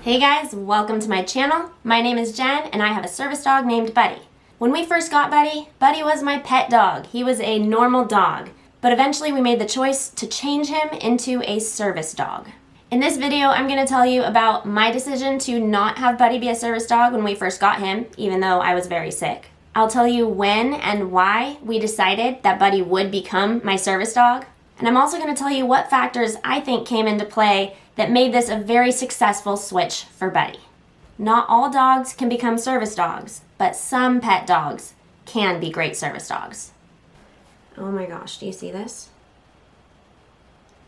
Hey guys, welcome to my channel. My name is Jen and I have a service dog named Buddy. When we first got Buddy, Buddy was my pet dog. He was a normal dog, but eventually we made the choice to change him into a service dog. In this video, I'm going to tell you about my decision to not have Buddy be a service dog when we first got him, even though I was very sick. I'll tell you when and why we decided that Buddy would become my service dog. And I'm also going to tell you what factors I think came into play that made this a very successful switch for Buddy. Not all dogs can become service dogs, but some pet dogs can be great service dogs. Oh my gosh, do you see this?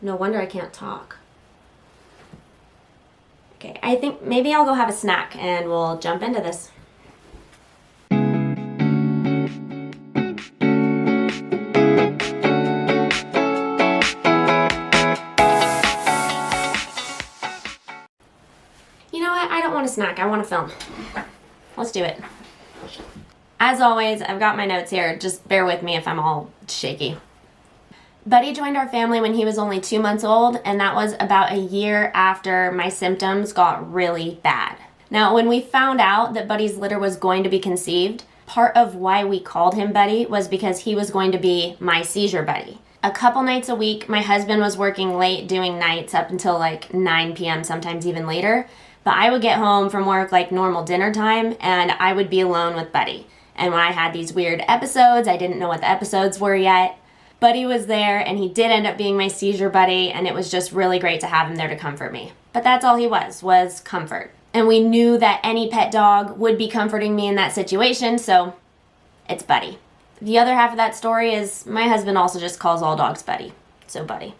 No wonder I can't talk. Okay, I think maybe I'll go have a snack and we'll jump into this. You know what? I don't want a snack. I want to film. Let's do it. As always, I've got my notes here. Just bear with me if I'm all shaky. Buddy joined our family when he was only 2 months old, and that was about a year after my symptoms got really bad. Now, when we found out that Buddy's litter was going to be conceived, part of why we called him Buddy was because he was going to be my seizure buddy. A couple nights a week, my husband was working late doing nights up until like 9 p.m., sometimes even later. But I would get home from work like normal dinner time and I would be alone with Buddy. And when I had these weird episodes, I didn't know what the episodes were yet. Buddy was there and he did end up being my seizure buddy, and it was just really great to have him there to comfort me. But that's all he was comfort. And we knew that any pet dog would be comforting me in that situation, so it's Buddy. The other half of that story is my husband also just calls all dogs Buddy. So Buddy.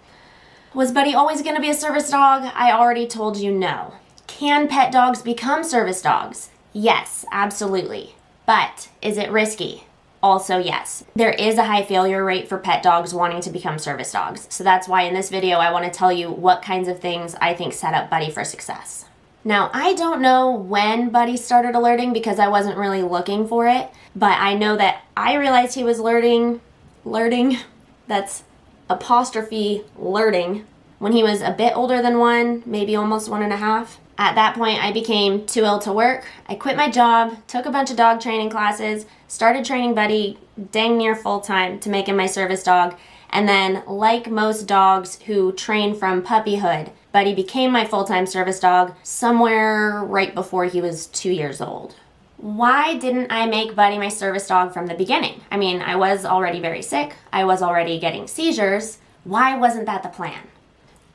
Was Buddy always going to be a service dog? I already told you no. Can pet dogs become service dogs? Yes, absolutely. But is it risky? Also yes. There is a high failure rate for pet dogs wanting to become service dogs. So that's why in this video I want to tell you what kinds of things I think set up Buddy for success. Now, I don't know when Buddy started alerting because I wasn't really looking for it, but I know that I realized he was alerting, that's apostrophe alerting, when he was a bit older than 1, maybe almost 1.5. At that point, I became too ill to work. I quit my job, took a bunch of dog training classes, started training Buddy dang near full time to make him my service dog, and then, like most dogs who train from puppyhood, Buddy became my full-time service dog somewhere right before he was 2 years old. Why didn't I make Buddy my service dog from the beginning? I mean, I was already very sick. I was already getting seizures. Why wasn't that the plan?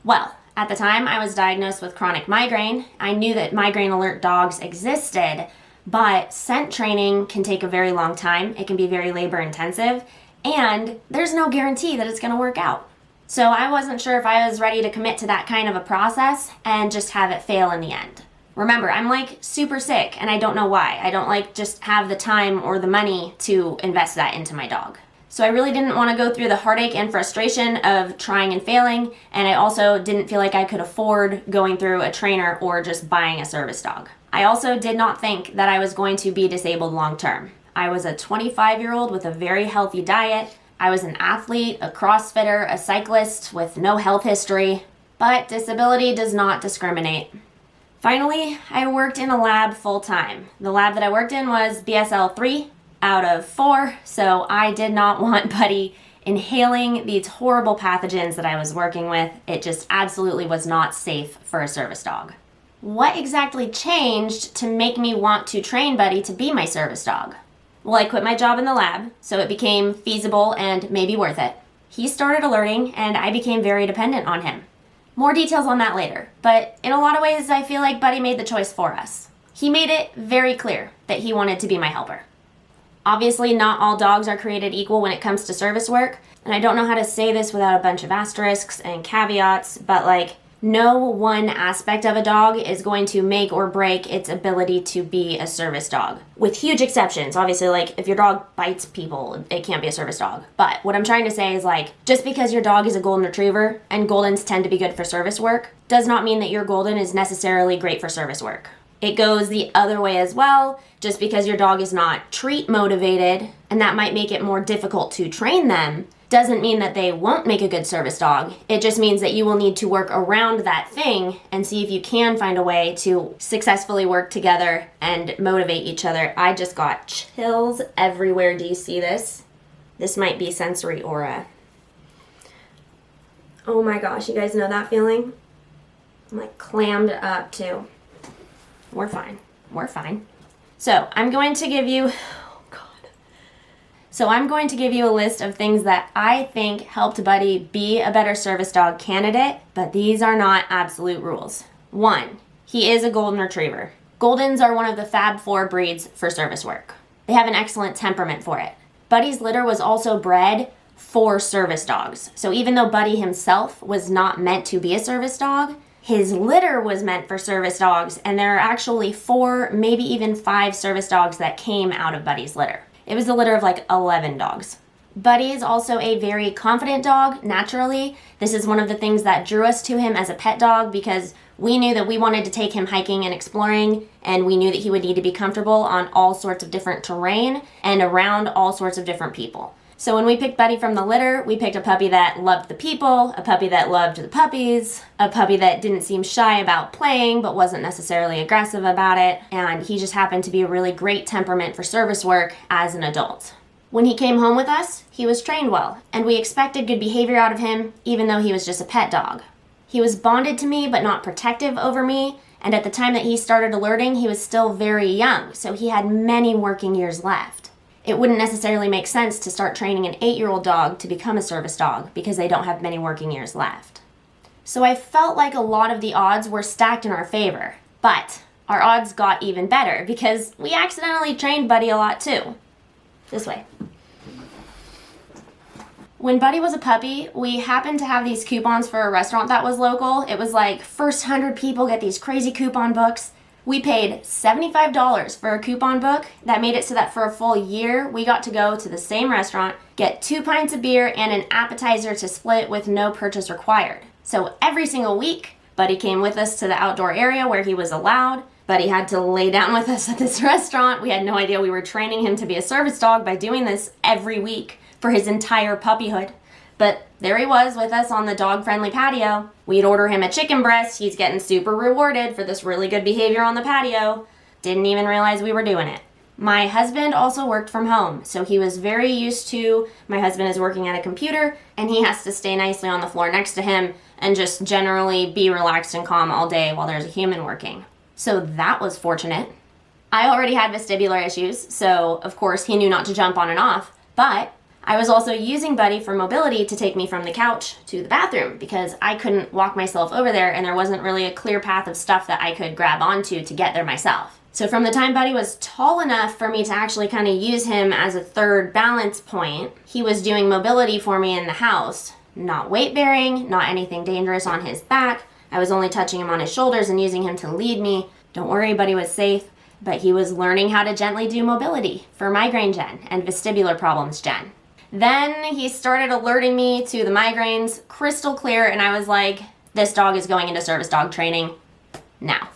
Well, at the time, I was diagnosed with chronic migraine. I knew that migraine alert dogs existed, but scent training can take a very long time. It can be very labor intensive, and there's no guarantee that it's going to work out. So I wasn't sure if I was ready to commit to that kind of a process and just have it fail in the end. Remember, I'm like super sick, and I don't know why. I don't like just have the time or the money to invest that into my dog. So I really didn't want to go through the heartache and frustration of trying and failing, and I also didn't feel like I could afford going through a trainer or just buying a service dog. I also did not think that I was going to be disabled long term. I was a 25-year-old with a very healthy diet. I was an athlete, a CrossFitter, a cyclist with no health history, but disability does not discriminate. Finally, I worked in a lab full-time. The lab that I worked in was BSL 3 out of 4, so I did not want Buddy inhaling these horrible pathogens that I was working with. It just absolutely was not safe for a service dog. What exactly changed to make me want to train Buddy to be my service dog? Well, I quit my job in the lab, so it became feasible and maybe worth it. He started alerting, and I became very dependent on him. More details on that later, but in a lot of ways, I feel like Buddy made the choice for us. He made it very clear that he wanted to be my helper. Obviously, not all dogs are created equal when it comes to service work, and I don't know how to say this without a bunch of asterisks and caveats, but like, no one aspect of a dog is going to make or break its ability to be a service dog. With huge exceptions, obviously, like if your dog bites people, it can't be a service dog. But what I'm trying to say is like, just because your dog is a golden retriever, and goldens tend to be good for service work, does not mean that your golden is necessarily great for service work. It goes the other way as well. Just because your dog is not treat motivated, and that might make it more difficult to train them, doesn't mean that they won't make a good service dog. It just means that you will need to work around that thing and see if you can find a way to successfully work together and motivate each other. I just got chills everywhere. Do you see this? This might be sensory aura. Oh my gosh, you guys know that feeling? I'm like clammed up too. We're fine. We're fine. So I'm going to give you, a list of things that I think helped Buddy be a better service dog candidate, but these are not absolute rules. 1, he is a golden retriever. Goldens are one of the Fab 4 breeds for service work. They have an excellent temperament for it. Buddy's litter was also bred for service dogs. So even though Buddy himself was not meant to be a service dog, his litter was meant for service dogs, and there are actually 4, maybe even 5 service dogs that came out of Buddy's litter. It was a litter of like 11 dogs. Buddy is also a very confident dog, naturally. This is one of the things that drew us to him as a pet dog because we knew that we wanted to take him hiking and exploring, and we knew that he would need to be comfortable on all sorts of different terrain and around all sorts of different people. So when we picked Buddy from the litter, we picked a puppy that loved the people, a puppy that loved the puppies, a puppy that didn't seem shy about playing but wasn't necessarily aggressive about it, and he just happened to be a really great temperament for service work as an adult. When he came home with us, he was trained well, and we expected good behavior out of him even though he was just a pet dog. He was bonded to me but not protective over me, and at the time that he started alerting, he was still very young, so he had many working years left. It wouldn't necessarily make sense to start training an 8-year-old dog to become a service dog because they don't have many working years left. So I felt like a lot of the odds were stacked in our favor, but our odds got even better because we accidentally trained Buddy a lot too. This way. When Buddy was a puppy, we happened to have these coupons for a restaurant that was local. It was like first 100 people get these crazy coupon books. We paid $75 for a coupon book. That made it so that for a full year, we got to go to the same restaurant, get 2 pints of beer and an appetizer to split with no purchase required. So every single week, Buddy came with us to the outdoor area where he was allowed. Buddy had to lay down with us at this restaurant. We had no idea we were training him to be a service dog by doing this every week for his entire puppyhood. But there he was with us on the dog-friendly patio. We'd order him a chicken breast. He's getting super rewarded for this really good behavior on the patio. Didn't even realize we were doing it. My husband also worked from home, so he was very used to, my husband is working at a computer, and he has to stay nicely on the floor next to him and just generally be relaxed and calm all day while there's a human working. So that was fortunate. I already had vestibular issues, so of course he knew not to jump on and off, but I was also using Buddy for mobility to take me from the couch to the bathroom because I couldn't walk myself over there and there wasn't really a clear path of stuff that I could grab onto to get there myself. So from the time Buddy was tall enough for me to actually kind of use him as a third balance point, he was doing mobility for me in the house. Not weight bearing, not anything dangerous on his back. I was only touching him on his shoulders and using him to lead me. Don't worry, Buddy was safe, but he was learning how to gently do mobility for migraine gen and vestibular problems gen. Then he started alerting me to the migraines crystal clear, and I was like, this dog is going into service dog training now.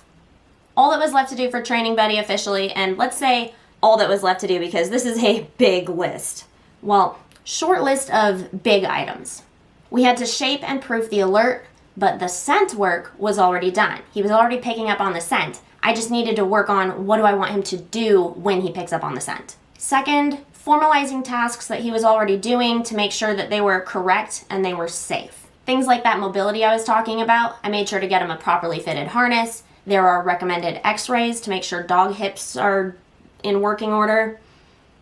All that was left to do for training Buddy officially, and let's say all that was left to do because this is a big list. Well, short list of big items. We had to shape and proof the alert, but the scent work was already done. He was already picking up on the scent. I just needed to work on what do I want him to do when he picks up on the scent. Second, formalizing tasks that he was already doing to make sure that they were correct and they were safe. Things like that mobility I was talking about, I made sure to get him a properly fitted harness. There are recommended x-rays to make sure dog hips are in working order.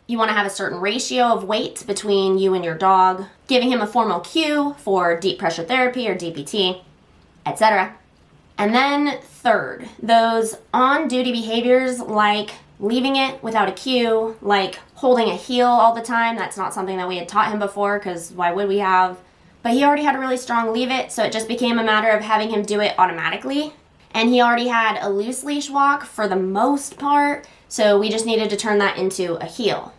You want to have a certain ratio of weight between you and your dog, giving him a formal cue for deep pressure therapy or DPT, etc. And then third, those on-duty behaviors like leaving it without a cue, like holding a heel all the time. That's not something that we had taught him before because why would we have? But he already had a really strong leave it, so it just became a matter of having him do it automatically. And he already had a loose leash walk for the most part, so we just needed to turn that into a heel.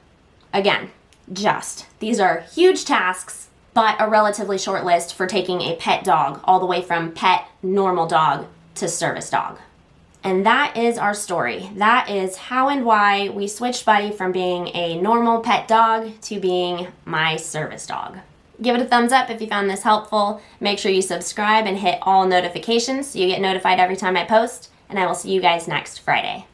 Again, these are huge tasks, but a relatively short list for taking a pet dog all the way from pet, normal dog to service dog. And that is our story. That is how and why we switched Buddy from being a normal pet dog to being my service dog. Give it a thumbs up if you found this helpful. Make sure you subscribe and hit all notifications so you get notified every time I post. And I will see you guys next Friday.